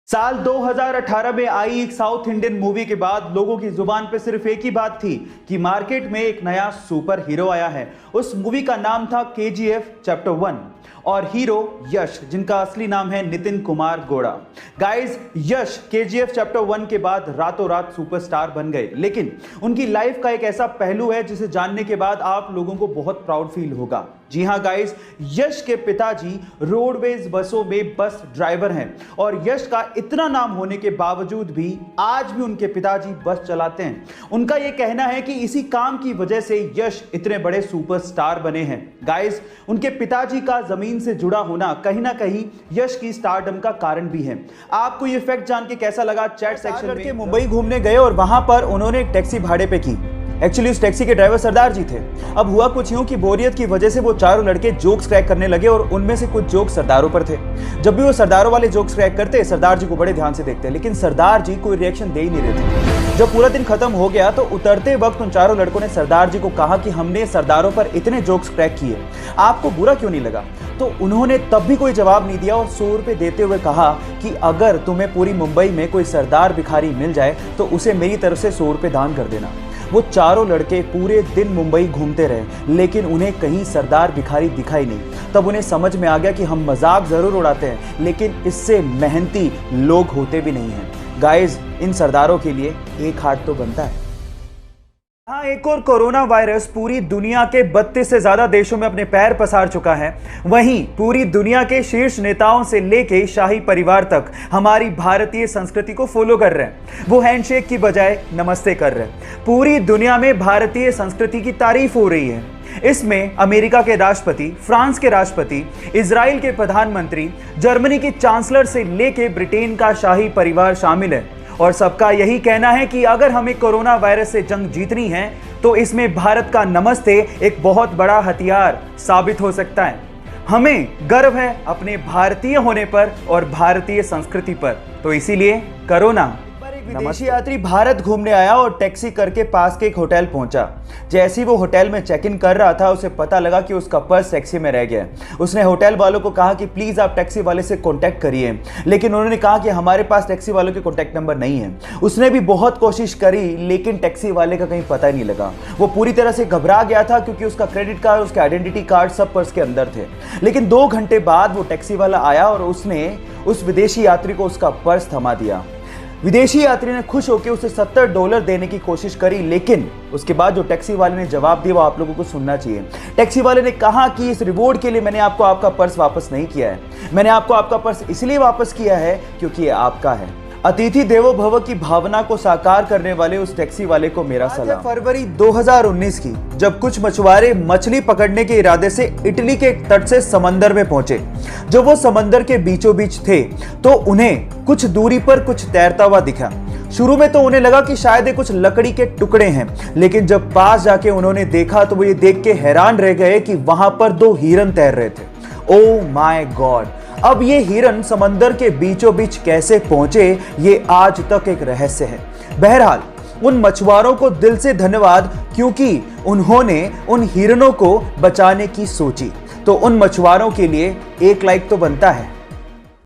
साल 2018 में आई एक साउथ इंडियन मूवी के बाद लोगों की जुबान पे सिर्फ एक ही बात थी कि मार्केट में एक नया सुपर हीरो आया है। उस मूवी का नाम था केजीएफ चैप्टर 1 और हीरो यश, जिनका असली नाम है नितिन कुमार गौड़ा। गाइस, यश केजीएफ चैप्टर 1 के बाद रातों रात सुपरस्टार बन गए, लेकिन उनकी लाइफ का एक ऐसा पहलू है जिसे जानने के बाद आप लोगों को बहुत प्राउड फील होगा। जी हां गाइस, यश के पिताजी रोडवेज बसों में बस ड्राइवर हैं और यश का इतना नाम होने के बावजूद भी आज भी उनके पिताजी बस चलाते हैं। उनका यह कहना है कि इसी काम की वजह से यश इतने बड़े सुपरस्टार बने हैं। गाइस, उनके पिताजी का जमीन से जुड़ा होना कहीं ना कहीं यश की स्टारडम का कारण भी है। आपको यह फैक्ट जान के कैसा लगा? चैट सेक्शन में मुंबई घूमने गए और वहां पर उन्होंने एक टैक्सी भाड़े पे की। एक्चुअली उस टैक्सी के ड्राइवर सरदार जी थे। अब हुआ कुछ यूं कि बोरियत की वजह से वो चारों लड़के जोक्स क्रैक करने लगे और उनमें से कुछ जोक्स सरदारों पर थे। जब भी वो सरदारों वाले जोक्स क्रैक करते, सरदार जी को बड़े ध्यान से देखते, लेकिन सरदार जी कोई रिएक्शन दे ही नहीं रहे थे। जब पूरा दिन खत्म हो गया तो उतरते वक्त उन चारों लड़कों ने सरदार जी को कहा कि हमने सरदारों पर इतने जोक्स क्रैक किए, आपको बुरा क्यों नहीं लगा? तो उन्होंने तब भी कोई जवाब नहीं दिया और 100 रुपए देते हुए कहा कि अगर तुम्हें पूरी मुंबई में कोई सरदार भिखारी मिल जाए तो उसे मेरी तरफ से 100 रुपए दान कर देना। वो चारों लड़के पूरे दिन मुंबई घूमते रहे, लेकिन उन्हें कहीं सरदार भिखारी दिखाई नहीं। तब उन्हें समझ में आ गया कि हम मजाक जरूर उड़ाते हैं, लेकिन इससे मेहनती लोग होते भी नहीं हैं। गाइस, इन सरदारों के लिए एक हाथ तो बनता है। हाँ, एक और कोरोना वायरस पूरी दुनिया के 32 से ज्यादा देशों में अपने पैर पसार चुका है। वहीं पूरी दुनिया के शीर्ष नेताओं से लेके शाही परिवार तक हमारी भारतीय संस्कृति को फॉलो कर रहे हैं। वो हैंडशेक की बजाय नमस्ते कर रहे हैं। पूरी दुनिया में भारतीय संस्कृति की तारीफ हो रही है। इसमें अमेरिका के राष्ट्रपति, फ्रांस के राष्ट्रपति, इजराइल के प्रधानमंत्री, जर्मनी की चांसलर से लेके ब्रिटेन का शाही परिवार शामिल है और सबका यही कहना है कि अगर हमें कोरोना वायरस से जंग जीतनी है तो इसमें भारत का नमस्ते एक बहुत बड़ा हथियार साबित हो सकता है। हमें गर्व है अपने भारतीय होने पर और भारतीय संस्कृति पर, तो इसीलिए कोरोना। विदेशी यात्री भारत घूमने आया और टैक्सी करके पास के एक होटल पहुंचा। जैसे ही वो होटल में चेक इन कर रहा था, उसे पता लगा कि उसका पर्स टैक्सी में रह गया। उसने होटल वालों को कहा कि प्लीज आप टैक्सी वाले से कांटेक्ट करिए, लेकिन उन्होंने कहा कि हमारे पास टैक्सी वालों के कांटेक्ट नंबर नहीं है। उसने भी बहुत कोशिश करी, लेकिन टैक्सी वाले का कहीं पता ही नहीं लगा। वो पूरी तरह से घबरा गया था क्योंकि उसका क्रेडिट कार्ड, उसका आइडेंटिटी कार्ड सब पर्स के अंदर थे। लेकिन 2 घंटे बाद वो टैक्सी वाला आया और उसने उस विदेशी यात्री को उसका पर्स थमा दिया। विदेशी यात्री ने खुश होकर उसे $70 देने की कोशिश करी, लेकिन उसके बाद जो टैक्सी वाले ने जवाब दिया वो आप लोगों को सुनना चाहिए। टैक्सी वाले ने कहा कि इस रिवॉर्ड के लिए मैंने आपको आपका पर्स वापस नहीं किया है। मैंने आपको आपका पर्स इसलिए वापस किया है क्योंकि ये आपका है। अतिथि देवो भव की भावना को साकार करने वाले उस टैक्सी वाले को मेरा सलाम। फरवरी 2019 की, जब कुछ मछुआरे मछली पकड़ने के इरादे से इटली के एक तट से समंदर में पहुंचे। जब वो समंदर के बीचों बीच थे तो उन्हें कुछ दूरी पर कुछ तैरता हुआ दिखा। शुरू में तो उन्हें लगा कि शायद ये कुछ लकड़ी के टुकड़े हैं, लेकिन जब पास जाके उन्होंने देखा तो वो ये देख के हैरान रह गए कि वहां पर 2 हिरन तैर रहे थे। Oh my God! अब ये हिरन समंदर के बीचों बीच कैसे पहुंचे, ये आज तक एक रहस्य है। बहरहाल, उन मछुआरों को दिल से धन्यवाद, क्योंकि उन्होंने उन हिरनों को बचाने की सोची। तो उन मछुआरों के लिए एक लाइक तो बनता है।